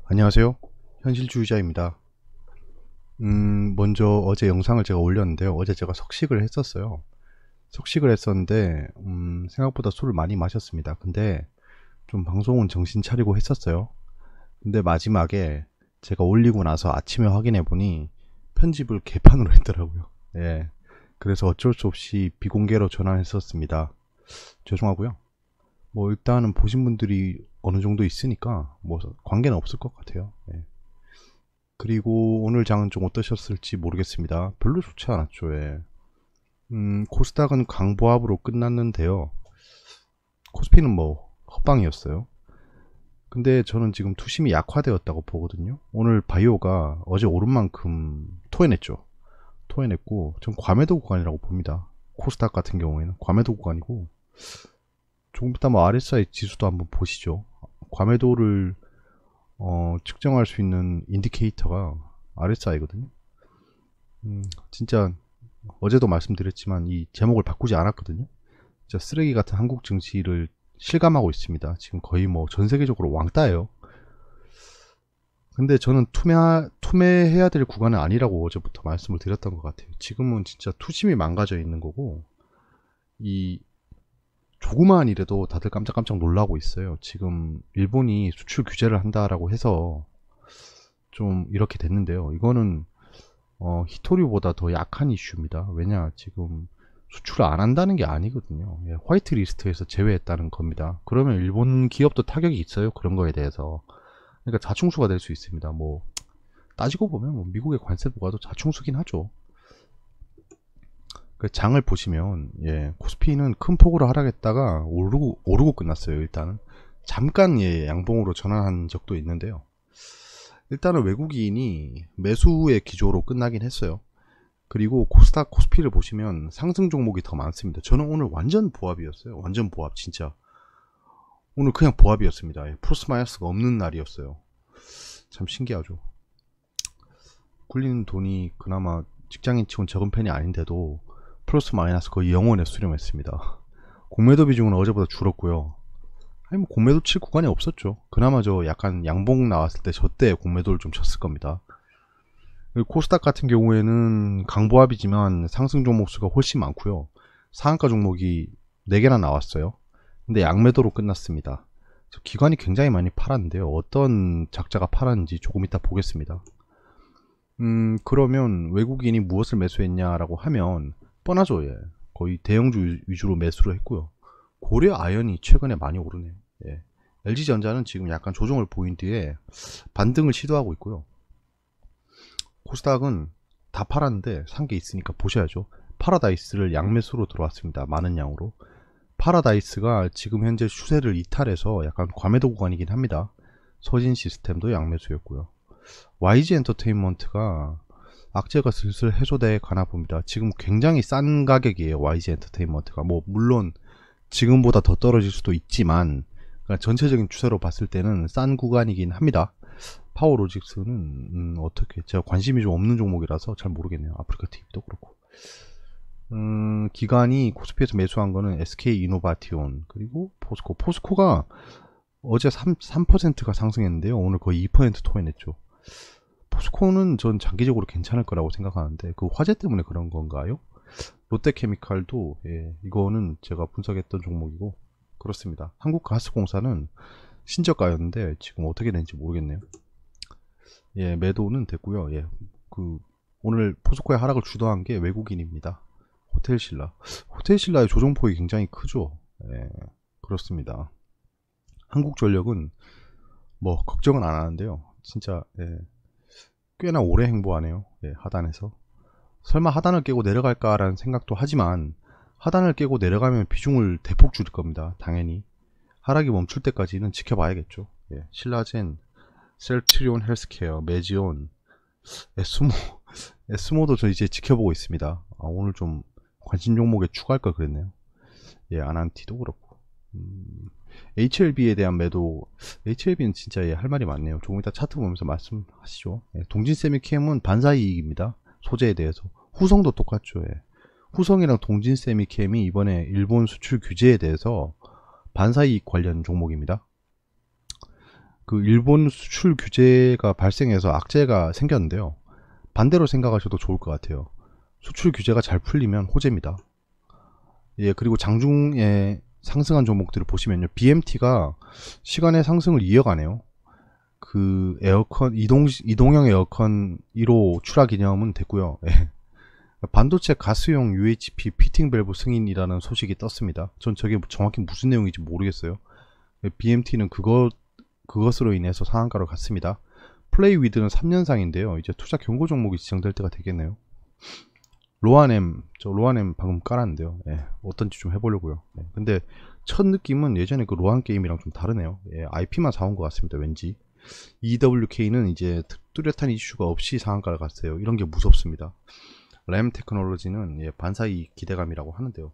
안녕하세요. 현실주의자입니다. 먼저 어제 영상을 제가 올렸는데요. 어제 제가 석식을 했었어요. 석식을 했었는데, 생각보다 술을 많이 마셨습니다. 근데 좀 방송은 정신 차리고 했었어요. 근데 마지막에 제가 올리고 나서 아침에 확인해 보니 편집을 개판으로 했더라고요. 예. 그래서 어쩔 수 없이 비공개로 전환했었습니다. 죄송하고요. 뭐 일단은 보신 분들이 어느 정도 있으니까 뭐 관계는 없을 것 같아요. 예. 그리고 오늘 장은 좀 어떠셨을지 모르겠습니다. 별로 좋지 않았죠. 예. 코스닥은 강보합으로 끝났는데요. 코스피는 뭐 헛방이었어요. 근데 저는 지금 투심이 약화되었다고 보거든요. 오늘 바이오가 어제 오른 만큼 토해냈죠. 토해냈고 전 과매도 구간이라고 봅니다. 코스닥 같은 경우에는 과매도 구간이고, 조금 이따 뭐 RSI 지수도 한번 보시죠. 과매도를 측정할 수 있는 인디케이터가 RSI거든요. 진짜 어제도 말씀드렸지만 이 제목을 바꾸지 않았거든요. 진짜 쓰레기 같은 한국 증시를 실감하고 있습니다. 지금 거의 뭐 전 세계적으로 왕따예요. 근데 저는 투매해야 될 구간은 아니라고 어제부터 말씀을 드렸던 것 같아요. 지금은 진짜 투심이 망가져 있는 거고, 이 조그마한 일에도 다들 깜짝깜짝 놀라고 있어요. 지금 일본이 수출 규제를 한다라고 해서 좀 이렇게 됐는데요. 이거는 히토리보다 더 약한 이슈입니다. 왜냐, 지금 수출을 안 한다는 게 아니거든요. 예, 화이트 리스트에서 제외했다는 겁니다. 그러면 일본 기업도 타격이 있어요. 그런 거에 대해서. 그러니까 자충수가 될 수 있습니다. 뭐 따지고 보면 뭐 미국의 관세 부과도 자충수긴 하죠. 그 장을 보시면, 예, 코스피는 큰 폭으로 하락했다가 오르고 끝났어요. 일단은 잠깐, 예, 양봉으로 전환한 적도 있는데요. 일단은 외국인이 매수의 기조로 끝나긴 했어요. 그리고 코스닥, 코스피를 보시면 상승 종목이 더 많습니다. 저는 오늘 완전 보합이었어요. 완전 보합, 진짜. 오늘 그냥 보합이었습니다. 플러스 마이너스가 없는 날이었어요. 참 신기하죠. 굴리는 돈이 그나마 직장인 치곤 적은 편이 아닌데도 플러스 마이너스 거의 0원에 수렴했습니다. 공매도 비중은 어제보다 줄었고요. 아니 뭐 공매도 칠 구간이 없었죠. 그나마 저 약간 양봉 나왔을 때 저 때 공매도를 좀 쳤을 겁니다. 코스닥 같은 경우에는 강보합이지만 상승 종목 수가 훨씬 많고요. 상한가 종목이 4개나 나왔어요. 근데 양매도로 끝났습니다. 기관이 굉장히 많이 팔았는데요. 어떤 작자가 팔았는지 조금 이따 보겠습니다. 그러면 외국인이 무엇을 매수했냐라고 하면 뻔하죠. 예. 거의 대형주 위주로 매수를 했고요. 고려 아연이 최근에 많이 오르네요. 예. LG전자는 지금 약간 조정을 보인 뒤에 반등을 시도하고 있고요. 코스닥은 다 팔았는데 산 게 있으니까 보셔야죠. 파라다이스를 양매수로 들어왔습니다. 많은 양으로. 파라다이스가 지금 현재 추세를 이탈해서 약간 과매도 구간이긴 합니다. 서진 시스템도 양매수였고요. YG 엔터테인먼트가 악재가 슬슬 해소돼 가나 봅니다. 지금 굉장히 싼 가격이에요. YG 엔터테인먼트가. 뭐 물론 지금보다 더 떨어질 수도 있지만, 그러니까 전체적인 추세로 봤을 때는 싼 구간이긴 합니다. 파워로직스는 어떻게, 제가 관심이 좀 없는 종목이라서 잘 모르겠네요. 아프리카 TV도 그렇고. 기관이 코스피에서 매수한 거는 SK 이노바티온 그리고 포스코. 포스코가 어제 3%가 상승했는데요. 오늘 거의 2% 토해냈죠. 포스코는 전 장기적으로 괜찮을 거라고 생각하는데 그 화재 때문에 그런 건가요? 롯데케미칼도, 예, 이거는 제가 분석했던 종목이고 그렇습니다. 한국가스공사는 신저가였는데 지금 어떻게 되는지 모르겠네요. 예, 매도는 됐고요. 예, 그 오늘 포스코의 하락을 주도한 게 외국인입니다. 호텔신라. 호텔신라의 조정폭이 굉장히 크죠. 예, 그렇습니다. 한국전력은 뭐 걱정은 안 하는데요. 진짜, 예, 꽤나 오래 행보하네요. 예, 하단에서. 설마 하단을 깨고 내려갈까라는 생각도 하지만 하단을 깨고 내려가면 비중을 대폭 줄일 겁니다. 당연히. 하락이 멈출 때까지는 지켜봐야겠죠. 예, 신라젠, 셀트리온 헬스케어, 메지온, 에스모, 에스모도 저 이제 지켜보고 있습니다. 오늘 좀 관심 종목에 추가할 걸 그랬네요. 예, 아난티도 그렇고. HLB에 대한 매도, HLB는 진짜, 예, 할 말이 많네요. 조금 이따 차트 보면서 말씀하시죠. 예, 동진세미캠은 반사이익입니다. 소재에 대해서. 후성도 똑같죠. 예. 후성이랑 동진세미캠이 이번에 일본 수출 규제에 대해서 반사이익 관련 종목입니다. 그 일본 수출 규제가 발생해서 악재가 생겼는데요. 반대로 생각하셔도 좋을 것 같아요. 수출 규제가 잘 풀리면 호재입니다. 예, 그리고 장중에 상승한 종목들을 보시면요. BMT가 시간의 상승을 이어가네요. 그 에어컨, 이동형 에어컨 1호 출하 기념은 됐고요. 예. 반도체 가스용 UHP 피팅 밸브 승인이라는 소식이 떴습니다. 전 저게 정확히 무슨 내용인지 모르겠어요. BMT는 그것으로 인해서 상한가로 갔습니다. 플레이 위드는 3년상인데요. 이제 투자 경고 종목이 지정될 때가 되겠네요. 로아넴 방금 깔았는데요. 예, 어떤지 좀 해보려고요. 예, 근데 첫 느낌은 예전에 그 로안 게임이랑 좀 다르네요. 예, IP만 사온 것 같습니다. 왠지. EWK는 이제 뚜렷한 이슈가 없이 상한가를 갔어요. 이런 게 무섭습니다. 램 테크놀로지는 예, 반사이익 기대감이라고 하는데요.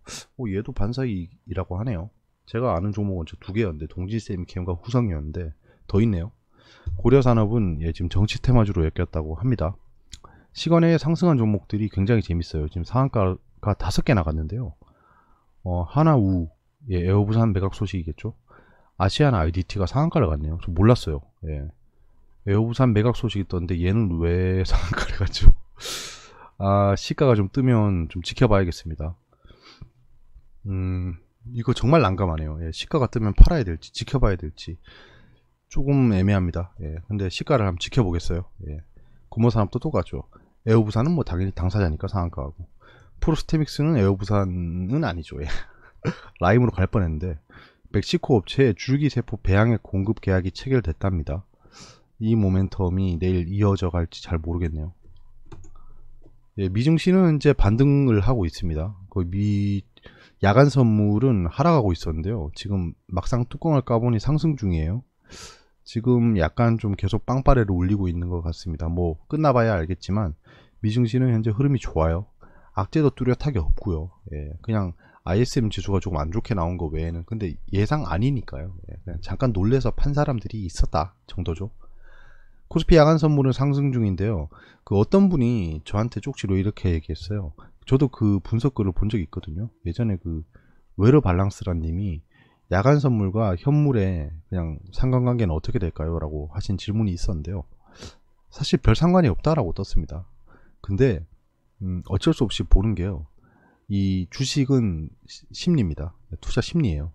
얘도 반사이익이라고 하네요. 제가 아는 종목은 저 두 개였는데 동질세미캠과 후성이었는데 더 있네요. 고려산업은 예, 지금 정치 테마주로 엮였다고 합니다. 시간에 상승한 종목들이 굉장히 재밌어요. 지금 상한가가 5개 나갔는데요. 하나우, 예, 에어부산 매각 소식이겠죠. 아시아나 IDT가 상한가를 갔네요. 저 몰랐어요. 예. 에어부산 매각 소식이 떴는데 얘는 왜 상한가를 갔죠? 시가가 좀 뜨면 좀 지켜봐야겠습니다. 이거 정말 난감하네요. 예, 시가가 뜨면 팔아야 될지 지켜봐야 될지 조금 애매합니다. 예, 근데 시가를 한번 지켜보겠어요. 예. 구모산업도 똑같죠. 에어부산은 뭐 당연히 당사자니까 상한가하고, 프로스테믹스는 에어부산은 아니죠. 예. 라임으로 갈 뻔했는데 멕시코 업체의 줄기세포 배양액 공급 계약이 체결됐답니다. 이 모멘텀이 내일 이어져 갈지 잘 모르겠네요. 예, 미증시는 이제 반등을 하고 있습니다. 거의 야간 선물은 하락하고 있었는데요. 지금 막상 뚜껑을 까보니 상승 중이에요. 지금 약간 좀 계속 빵빠레를 올리고 있는 것 같습니다. 뭐 끝나봐야 알겠지만 미증시는 현재 흐름이 좋아요. 악재도 뚜렷하게 없고요. 예, 그냥 ISM 지수가 조금 안 좋게 나온 거 외에는 근데 예상 아니니까요. 예, 그냥 잠깐 놀래서 판 사람들이 있었다 정도죠. 코스피 야간 선물은 상승 중인데요. 그 어떤 분이 저한테 쪽지로 이렇게 얘기했어요. 저도 그 분석글을 본 적이 있거든요. 예전에 그 웨러 발랑스란 님이 야간 선물과 현물의 그냥 상관관계는 어떻게 될까요? 라고 하신 질문이 있었는데요. 사실 별 상관이 없다라고 떴습니다. 근데 어쩔 수 없이 보는 게요. 이 주식은 심리입니다. 투자 심리예요.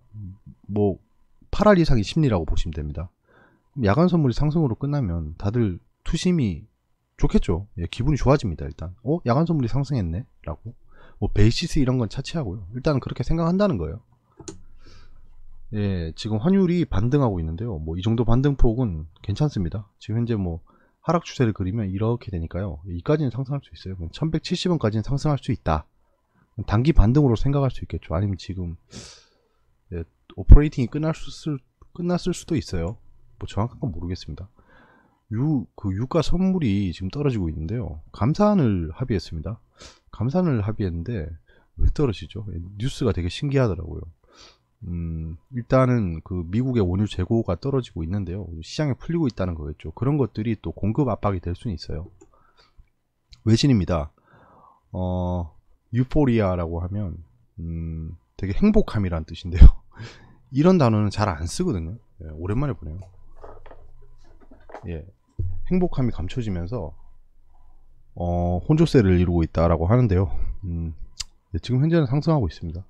뭐 8할 이상이 심리라고 보시면 됩니다. 야간 선물이 상승으로 끝나면 다들 투심이 좋겠죠. 예, 기분이 좋아집니다. 일단 야간 선물이 상승했네 라고, 뭐 베이시스 이런 건 차치하고요. 일단 그렇게 생각한다는 거예요. 예, 지금 환율이 반등하고 있는데요. 뭐 이 정도 반등폭은 괜찮습니다. 지금 현재 뭐 하락 추세를 그리면 이렇게 되니까요. 이까지는 상승할 수 있어요. 1170원까지는 상승할 수 있다. 단기 반등으로 생각할 수 있겠죠. 아니면 지금 예, 오퍼레이팅이 끝났을 수도 있어요. 뭐 정확한 건 모르겠습니다. 그 유가 선물이 지금 떨어지고 있는데요. 감산을 합의했습니다. 감산을 합의했는데 왜 떨어지죠? 뉴스가 되게 신기하더라고요. 일단은 그 미국의 원유 재고가 떨어지고 있는데요. 시장에 풀리고 있다는 거겠죠. 그런 것들이 또 공급 압박이 될 수는 있어요. 외신입니다. 유포리아라고 하면 되게 행복함이란 뜻인데요. 이런 단어는 잘 안 쓰거든요. 예, 오랜만에 보네요. 예, 행복함이 감춰지면서 혼조세를 이루고 있다라고 하는데요. 예, 지금 현재는 상승하고 있습니다.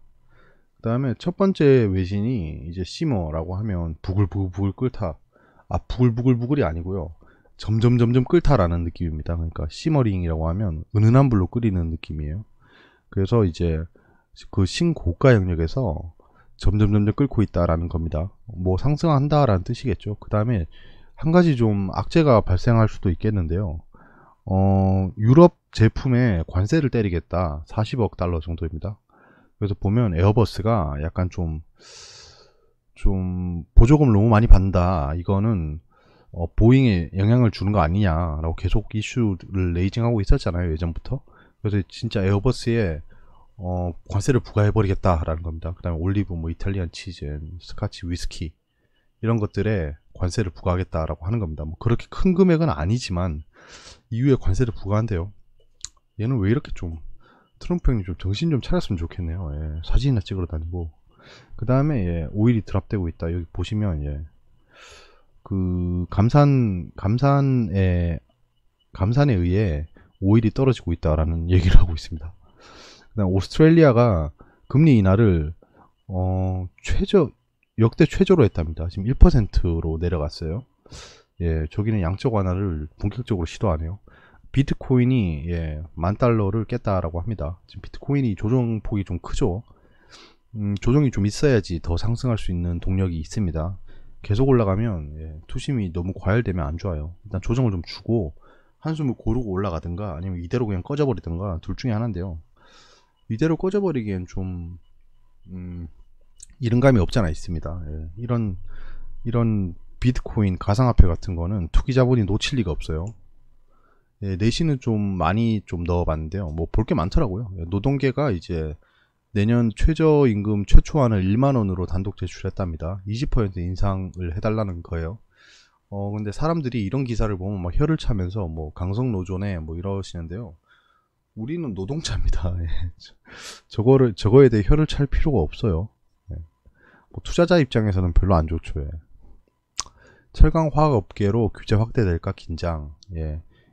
그 다음에 첫 번째 외신이 이제 시머라고 하면 부글부글 끓다. 부글부글이 아니고요. 점점 끓다라는 느낌입니다. 그러니까 시머링이라고 하면 은은한 불로 끓이는 느낌이에요. 그래서 이제 그 신고가 영역에서 점점 끓고 있다라는 겁니다. 뭐 상승한다라는 뜻이겠죠. 그 다음에 한 가지 좀 악재가 발생할 수도 있겠는데요. 유럽 제품에 관세를 때리겠다. 40억 달러 정도입니다. 그래서 보면 에어버스가 약간 좀 보조금을 너무 많이 받는다. 이거는 보잉에 영향을 주는 거 아니냐라고 계속 이슈를 레이징하고 있었잖아요. 예전부터. 그래서 진짜 에어버스에 관세를 부과해버리겠다라는 겁니다. 그 다음에 올리브, 뭐 이탈리안 치즈, 스카치 위스키 이런 것들에 관세를 부과하겠다라고 하는 겁니다. 뭐 그렇게 큰 금액은 아니지만 이후에 관세를 부과한대요. 얘는 왜 이렇게 좀 트럼프 형님 좀 정신 좀 차렸으면 좋겠네요. 예, 사진이나 찍으러 다니고. 그 다음에 예, 오일이 드랍되고 있다. 여기 보시면 예, 그 감산에 의해 오일이 떨어지고 있다라는 얘기를 하고 있습니다. 그다음 오스트레일리아가 금리 인하를 역대 최저로 했답니다. 지금 1%로 내려갔어요. 예, 저기는 양적 완화를 본격적으로 시도하네요. 비트코인이 $10,000를 깼다라고 합니다. 지금 비트코인이 조정폭이 좀 크죠. 조정이 좀 있어야지 더 상승할 수 있는 동력이 있습니다. 계속 올라가면 투심이 너무 과열되면 안 좋아요. 일단 조정을 좀 주고 한숨을 고르고 올라가든가 아니면 이대로 그냥 꺼져버리든가 둘 중에 하나인데요. 이대로 꺼져버리기엔 좀 이른감이 없잖아 있습니다. 이런 비트코인 가상화폐 같은 거는 투기 자본이 놓칠 리가 없어요. 내신은 좀 많이 좀 넣어봤는데요. 뭐 볼 게 많더라고요. 노동계가 이제 내년 최저임금 최초안을 1만원으로 단독 제출했답니다. 20% 인상을 해달라는 거예요. 근데 사람들이 이런 기사를 보면 막 혀를 차면서 뭐 강성노조네 뭐 이러시는데요. 우리는 노동자입니다. 저거에 대해 혀를 찰 필요가 없어요. 뭐 투자자 입장에서는 별로 안 좋죠. 철강 화학 업계로 규제 확대될까 긴장.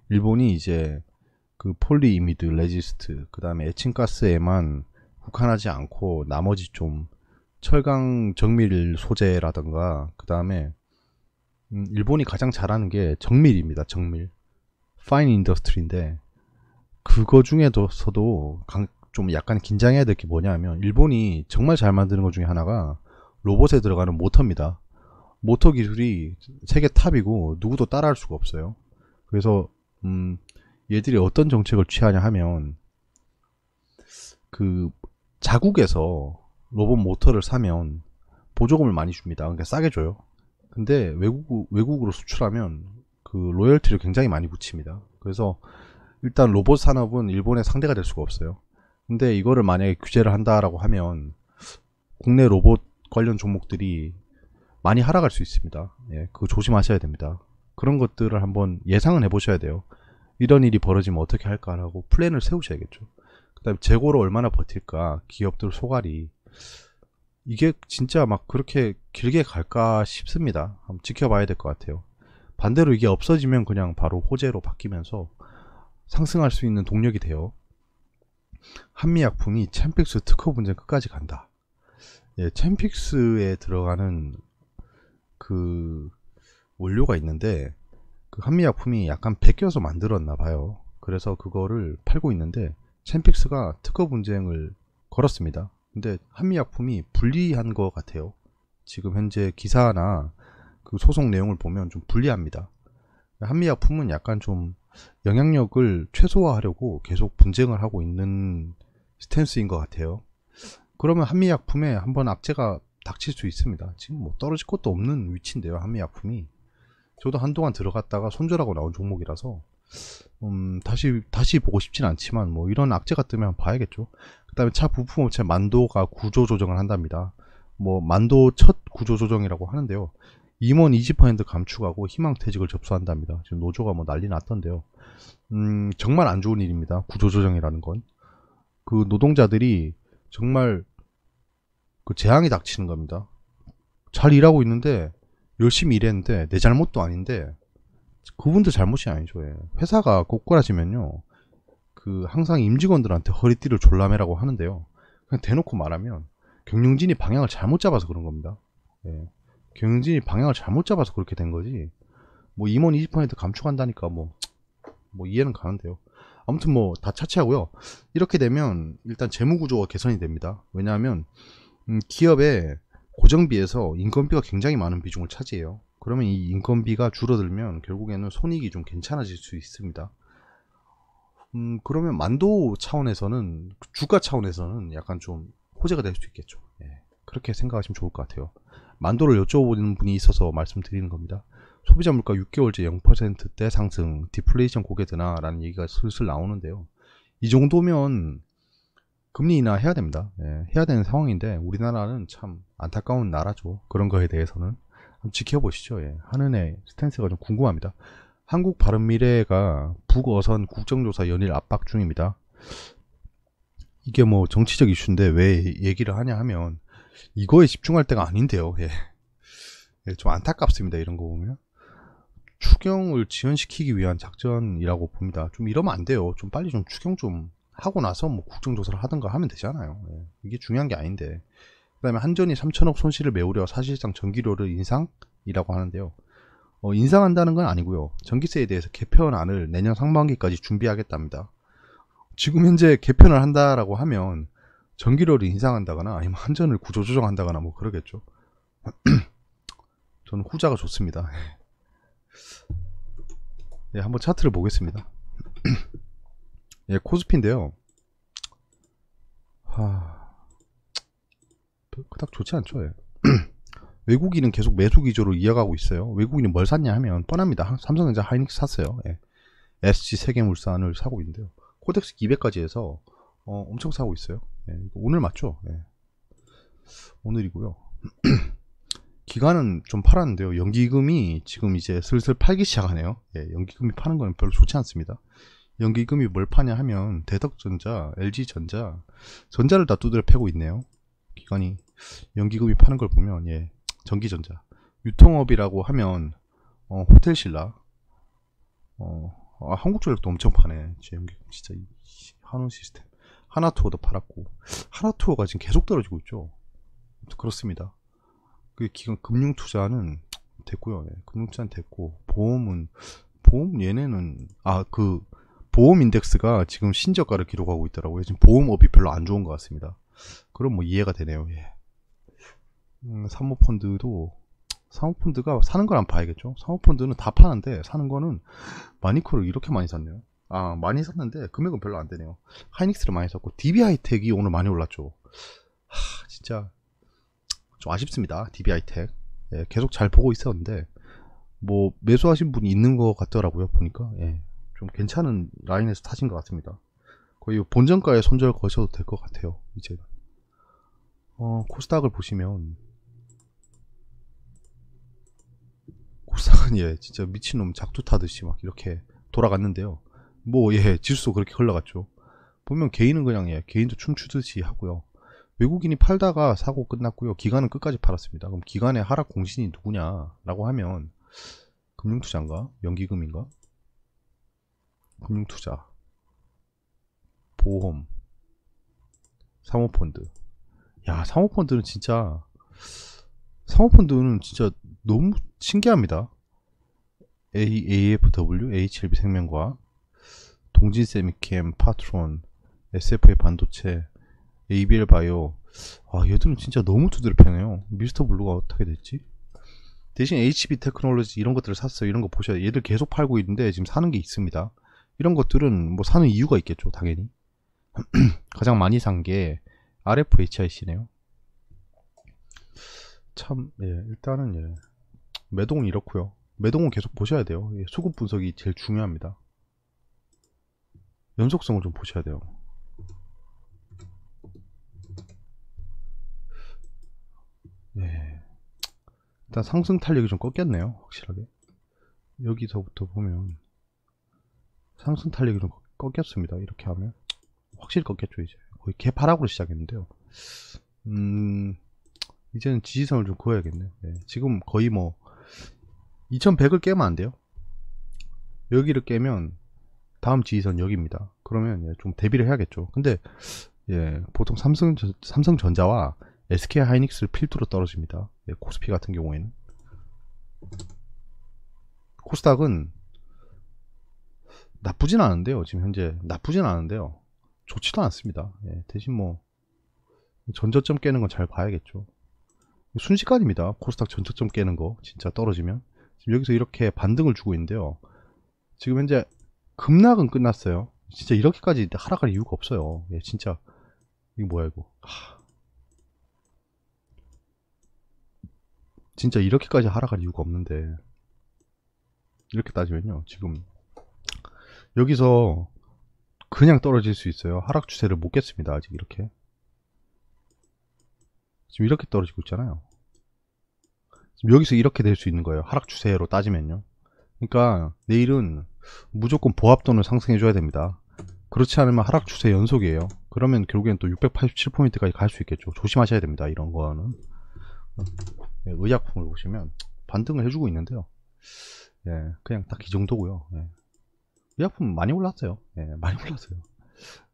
일본이 이제 그 폴리이미드 레지스트 그 다음에 에칭가스에만 국한하지 않고 나머지 좀 철강 정밀 소재라던가 그 다음에 일본이 가장 잘하는 게 정밀입니다. 정밀 파인 인더스트리인데 그거 중에서도 좀 약간 긴장해야 될 게 뭐냐면 일본이 정말 잘 만드는 것 중에 하나가 로봇에 들어가는 모터입니다. 모터 기술이 세계 탑이고 누구도 따라할 수가 없어요. 그래서 얘들이 어떤 정책을 취하냐 하면 그 자국에서 로봇 모터를 사면 보조금을 많이 줍니다. 그러니까 싸게 줘요. 근데 외국으로 수출하면 그 로열티를 굉장히 많이 붙입니다. 그래서 일단 로봇 산업은 일본의 상대가 될 수가 없어요. 근데 이거를 만약에 규제를 한다라고 하면 국내 로봇 관련 종목들이 많이 하락할 수 있습니다. 그거 조심하셔야 됩니다. 그런 것들을 한번 예상은 해보셔야 돼요. 이런 일이 벌어지면 어떻게 할까라고 플랜을 세우셔야겠죠. 그 다음에 재고로 얼마나 버틸까, 기업들 소갈이. 이게 진짜 막 그렇게 길게 갈까 싶습니다. 한번 지켜봐야 될 것 같아요. 반대로 이게 없어지면 그냥 바로 호재로 바뀌면서 상승할 수 있는 동력이 돼요. 한미약품이 챔픽스 특허 분쟁 끝까지 간다. 챔픽스에 들어가는 그 원료가 있는데 그 한미약품이 약간 베껴서 만들었나 봐요. 그래서 그거를 팔고 있는데 챔픽스가 특허 분쟁을 걸었습니다. 근데 한미약품이 불리한 것 같아요. 지금 현재 기사나 그 소송 내용을 보면 좀 불리합니다. 한미약품은 약간 좀 영향력을 최소화하려고 계속 분쟁을 하고 있는 스탠스인 것 같아요. 그러면 한미약품에 한번 악재가 닥칠 수 있습니다. 지금 뭐 떨어질 것도 없는 위치인데요. 한미약품이. 저도 한동안 들어갔다가 손절하고 나온 종목이라서 다시 보고 싶진 않지만 뭐 이런 악재가 뜨면 봐야겠죠. 그 다음에 차 부품업체 만도가 구조조정을 한답니다. 뭐 만도 첫 구조조정이라고 하는데요. 임원 20% 감축하고 희망퇴직을 접수한답니다. 지금 노조가 뭐 난리 났던데요. 정말 안 좋은 일입니다. 구조조정이라는 건. 그 노동자들이 정말 그 재앙이 닥치는 겁니다. 잘 일하고 있는데 열심히 일했는데 내 잘못도 아닌데 그분들 잘못이 아니죠. 회사가 꼬꾸라지면요 그 항상 임직원들한테 허리띠를 졸라매라고 하는데요. 그냥 대놓고 말하면 경영진이 방향을 잘못 잡아서 그런 겁니다. 경영진이 방향을 잘못 잡아서 그렇게 된 거지. 뭐 임원 20% 감축한다니까 뭐 이해는 가는데요. 아무튼 뭐 다 차치하고요. 이렇게 되면 일단 재무구조가 개선이 됩니다. 왜냐하면 기업의 고정비에서 인건비가 굉장히 많은 비중을 차지해요. 그러면 이 인건비가 줄어들면 결국에는 손익이 좀 괜찮아질 수 있습니다. 그러면 만도 차원에서는 주가 차원에서는 약간 좀 호재가 될 수 있겠죠. 그렇게 생각하시면 좋을 것 같아요. 만도를 여쭤보는 분이 있어서 말씀드리는 겁니다. 소비자 물가 6개월째 0%대 상승, 디플레이션 고개 드나 라는 얘기가 슬슬 나오는데요. 이 정도면 금리 인하 해야 됩니다. 해야 되는 상황인데 우리나라는 참 안타까운 나라죠. 그런 거에 대해서는 한번 지켜보시죠. 한은의 스탠스가 좀 궁금합니다. 한국바른미래가 북어선 국정조사 연일 압박 중입니다. 이게 뭐 정치적 이슈인데 왜 얘기를 하냐 하면 이거에 집중할 때가 아닌데요. 예, 좀 안타깝습니다. 이런 거 보면 추경을 지연시키기 위한 작전이라고 봅니다. 좀 이러면 안 돼요. 좀 빨리 좀 추경 좀 하고 나서 뭐 국정조사를 하든가 하면 되잖아요. 예, 이게 중요한 게 아닌데. 그 다음에 한전이 3천억 손실을 메우려 사실상 전기료를 인상이라고 하는데요. 인상한다는 건 아니고요. 전기세에 대해서 개편안을 내년 상반기까지 준비하겠답니다. 지금 현재 개편을 한다라고 하면 전기료를 인상한다거나 아니면 한전을 구조조정한다거나 뭐 그러겠죠. 저는 후자가 좋습니다. 예, 한번 차트를 보겠습니다. 예, 코스피인데요. 그닥 좋지 않죠. 예. 외국인은 계속 매수 기조로 이어가고 있어요. 외국인이 뭘 샀냐 하면 뻔합니다. 삼성전자, 하이닉스 샀어요. 예. SG 세계물산을 사고 있는데요. 코덱스 200까지 해서 엄청 사고 있어요. 예, 오늘 맞죠? 예. 오늘이고요. 기간은 좀 팔았는데요. 연기금이 지금 이제 슬슬 팔기 시작하네요. 예, 연기금이 파는 건 별로 좋지 않습니다. 연기금이 뭘 파냐 하면 대덕전자, LG전자, 전자를 다 두드려 패고 있네요. 기관이 연기금이 파는 걸 보면 예, 전기전자, 유통업이라고 하면 호텔신라, 한국전력도 엄청 파네. 연기금 진짜 한원시스템, 하나투어도 팔았고 하나투어가 지금 계속 떨어지고 있죠. 그렇습니다. 그 기관 금융투자는 됐고요. 예, 금융투자는 됐고 보험 얘네는 그 보험 인덱스가 지금 신저가를 기록하고 있더라고요. 지금 보험업이 별로 안 좋은 것 같습니다. 그럼 뭐 이해가 되네요. 예. 사모펀드가 사는 걸 한번 봐야겠죠. 사모펀드는 다 파는데 사는 거는 마니코를 이렇게 많이 샀네요. 많이 샀는데 금액은 별로 안 되네요. 하이닉스를 많이 샀고 DB하이텍이 오늘 많이 올랐죠. 진짜 좀 아쉽습니다. DB하이텍. 예, 계속 잘 보고 있었는데 뭐 매수하신 분이 있는 것 같더라고요. 보니까 예, 좀 괜찮은 라인에서 타신 것 같습니다. 거의 본전가에 손절 거셔도 될 것 같아요. 이제 코스닥을 보시면 코스닥은 예 진짜 미친놈 작두 타듯이 막 이렇게 돌아갔는데요. 뭐 예 지수도 그렇게 흘러갔죠. 보면 개인은 그냥 예 개인도 춤추듯이 하고요. 외국인이 팔다가 사고 끝났고요. 기관은 끝까지 팔았습니다. 그럼 기관의 하락 공신이 누구냐라고 하면 금융투자인가? 연기금인가? 금융투자, 보험, 사모펀드. 야, 사모펀드는 진짜 너무 신기합니다. AFW, HLB생명과 동진세미캠, 파트론, SFA 반도체, ABL바이오. 얘들은 진짜 너무 두드려 패네요. 미스터블루가 어떻게 됐지? 대신 HB테크놀로지 이런 것들을 샀어요. 이런 거 보셔야 돼요. 얘들 계속 팔고 있는데 지금 사는 게 있습니다. 이런 것들은 뭐 사는 이유가 있겠죠. 당연히. 가장 많이 산 게 RFHIC네요. 참, 예, 일단은, 예, 매동은 이렇고요. 매동은 계속 보셔야 돼요. 예, 수급 분석이 제일 중요합니다. 연속성을 좀 보셔야 돼요. 예, 일단 상승 탄력이 좀 꺾였네요. 확실하게. 여기서부터 보면 상승 탄력이 좀 꺾였습니다. 이렇게 하면 확실히 꺾였죠. 이제 거의 개파락으로 시작했는데요. 이제는 지지선을 좀 그어야겠네요. 네, 지금 거의 뭐 2100을 깨면 안 돼요. 여기를 깨면 다음 지지선 여기입니다. 그러면 예, 좀 대비를 해야겠죠. 근데 예, 보통 삼성전자와 SK하이닉스를 필두로 떨어집니다. 예, 코스피 같은 경우에는. 코스닥은 나쁘진 않은데요. 지금 현재 나쁘진 않은데요. 좋지도 않습니다. 예, 대신 뭐 전저점 깨는 건 잘 봐야겠죠. 순식간입니다. 코스닥 전저점 깨는 거 진짜 떨어지면. 지금 여기서 이렇게 반등을 주고 있는데요. 지금 현재 급락은 끝났어요. 진짜 이렇게까지 하락할 이유가 없어요. 예, 진짜 이거 뭐야 이거. 진짜 이렇게까지 하락할 이유가 없는데 이렇게 따지면요. 지금 여기서 그냥 떨어질 수 있어요. 하락 추세를 못 깼습니다. 아직 이렇게. 지금 이렇게 떨어지고 있잖아요. 지금 여기서 이렇게 될 수 있는 거예요. 하락 추세로 따지면요. 그러니까 내일은 무조건 보합돈을 상승해 줘야 됩니다. 그렇지 않으면 하락 추세 연속이에요. 그러면 결국엔 또 687포인트까지 갈 수 있겠죠. 조심하셔야 됩니다. 이런 거는. 의약품을 보시면 반등을 해주고 있는데요. 예, 그냥 딱 이 정도고요. 예. 의약품 많이 올랐어요. 예, 많이 올랐어요.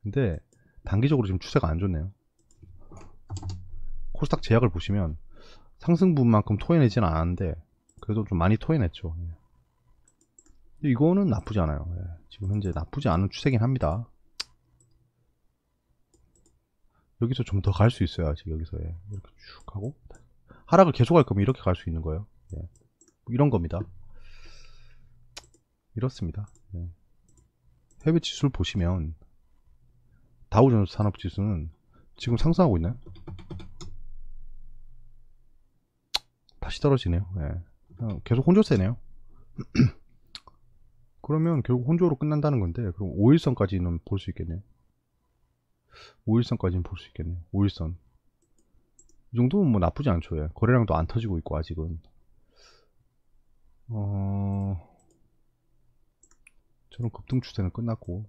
근데 단기적으로 지금 추세가 안 좋네요. 코스닥 제약을 보시면 상승 부분만큼 토해내지는 않았는데 그래도 좀 많이 토해냈죠. 예. 이거는 나쁘지 않아요. 예. 지금 현재 나쁘지 않은 추세긴 합니다. 여기서 좀 더 갈 수 있어요. 아직 여기서. 예. 이렇게 쭉 하고 하락을 계속 할 거면 이렇게 갈 수 있는 거예요. 예. 이런 겁니다. 이렇습니다. 예. 해외 지수를 보시면 다우존스 산업지수는 지금 상승하고 있나요? 다시 떨어지네요. 예. 계속 혼조세네요. 그러면 결국 혼조로 끝난다는 건데 그럼 5일선까지는 볼 수 있겠네요. 5일선까지는 볼 수 있겠네요. 5일선 이 정도면 뭐 나쁘지 않죠. 예. 거래량도 안 터지고 있고 아직은 저런 급등 추세는 끝났고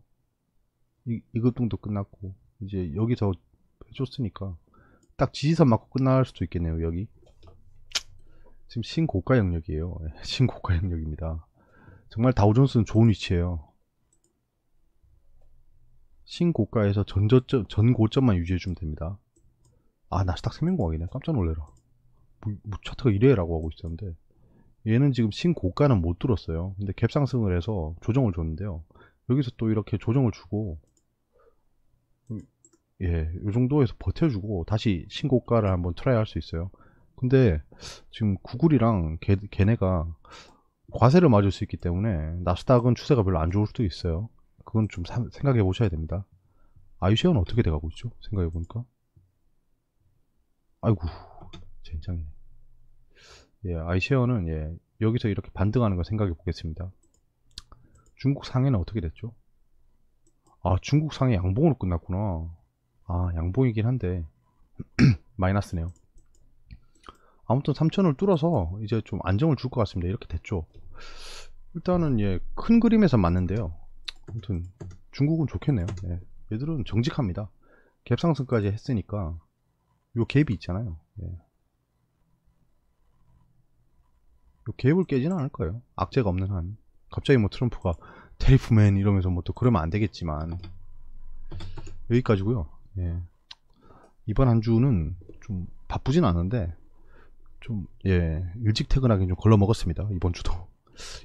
이 급등도 끝났고 이제 여기서 해줬으니까 딱 지지선 맞고 끝날 수도 있겠네요. 여기 지금 신고가 영역이에요. 예. 신고가 영역입니다. 정말 다우존스는 좋은 위치예요. 신고가에서 전고점만 유지해주면 됩니다. 아, 나스닥 생명공학이네. 깜짝 놀래라. 뭐 차트가 이래라고 하고 있었는데 얘는 지금 신고가는 못 뚫었어요. 근데 갭상승을 해서 조정을 줬는데요. 여기서 또 이렇게 조정을 주고 예, 이 정도에서 버텨주고 다시 신고가를 한번 트라이 할 수 있어요. 근데 지금 구글이랑 걔네가 과세를 맞을 수 있기 때문에 나스닥은 추세가 별로 안 좋을 수도 있어요. 그건 좀 생각해 보셔야 됩니다. 아이쉐어는 어떻게 돼가고 있죠? 생각해 보니까 아이고 젠장이네. 예, 아이쉐어는 예, 여기서 이렇게 반등하는 거 생각해 보겠습니다. 중국 상해는 어떻게 됐죠? 아, 중국 상해 양봉으로 끝났구나. 아, 양봉이긴 한데 마이너스네요. 아무튼 3천을 뚫어서 이제 좀 안정을 줄 것 같습니다. 이렇게 됐죠. 일단은 예, 큰 그림에서 맞는데요. 아무튼 중국은 좋겠네요. 예, 얘들은 정직합니다. 갭 상승까지 했으니까 요 갭이 있잖아요. 예. 요 갭을 깨지는 않을 거예요. 악재가 없는 한. 갑자기 뭐 트럼프가 테리프맨 이러면서 뭐 또 그러면 안 되겠지만 여기까지고요. 예. 이번 한 주는 좀 바쁘진 않은데 좀 예, 일찍 퇴근하기 좀 걸러 먹었습니다. 이번 주도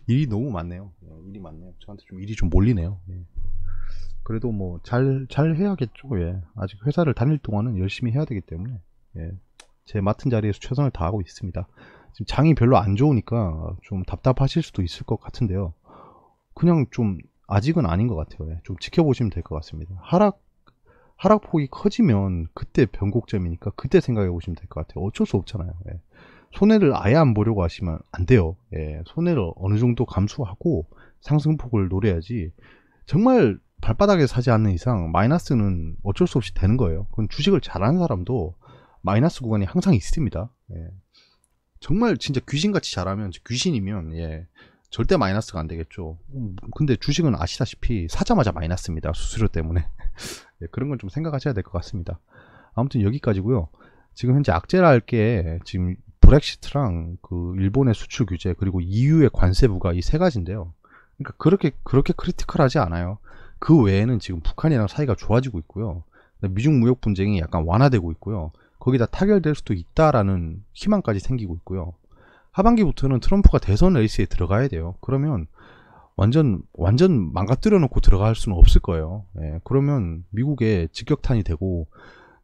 일이 너무 많네요. 예, 일이 많네요. 저한테 좀 일이 좀 몰리네요. 예. 그래도 뭐 잘 해야겠죠. 예. 아직 회사를 다닐 동안은 열심히 해야 되기 때문에 예. 제 맡은 자리에서 최선을 다하고 있습니다. 지금 장이 별로 안 좋으니까 좀 답답하실 수도 있을 것 같은데요. 그냥 좀 아직은 아닌 것 같아요. 예. 좀 지켜보시면 될 것 같습니다. 하락폭이 커지면 그때 변곡점이니까 그때 생각해 보시면 될 것 같아요. 어쩔 수 없잖아요. 예. 손해를 아예 안 보려고 하시면 안 돼요. 예. 손해를 어느 정도 감수하고 상승폭을 노려야지. 정말 발바닥에 사지 않는 이상 마이너스는 어쩔 수 없이 되는 거예요. 그건 주식을 잘하는 사람도 마이너스 구간이 항상 있습니다. 예. 정말 진짜 귀신같이 잘하면 귀신이면 예. 절대 마이너스가 안 되겠죠. 근데 주식은 아시다시피 사자마자 마이너스입니다. 수수료 때문에. 예, 그런 건 좀 생각하셔야 될 것 같습니다. 아무튼 여기까지고요. 지금 현재 악재랄 게 지금 브렉시트랑 그 일본의 수출 규제 그리고 EU의 관세부가 이 세 가지인데요. 그러니까 그렇게 크리티컬하지 않아요. 그 외에는 지금 북한이랑 사이가 좋아지고 있고요. 미중 무역 분쟁이 약간 완화되고 있고요. 거기다 타결될 수도 있다라는 희망까지 생기고 있고요. 하반기부터는 트럼프가 대선 레이스에 들어가야 돼요. 그러면 완전 망가뜨려 놓고 들어갈 수는 없을 거예요. 예, 그러면 미국에 직격탄이 되고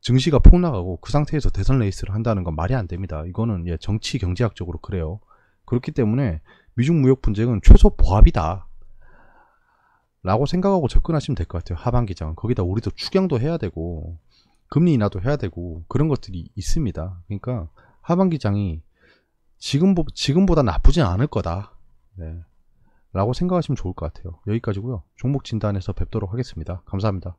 증시가 폭락하고 그 상태에서 대선 레이스를 한다는 건 말이 안 됩니다. 이거는 예, 정치 경제학적으로 그래요. 그렇기 때문에 미중 무역 분쟁은 최소 보합이다 라고 생각하고 접근하시면 될 것 같아요. 하반기장은. 거기다 우리도 추경도 해야 되고 금리 인하도 해야 되고 그런 것들이 있습니다. 그러니까 하반기장이 지금보다 나쁘진 않을 거다. 네. 라고 생각하시면 좋을 것 같아요. 여기까지고요. 종목 진단에서 뵙도록 하겠습니다. 감사합니다.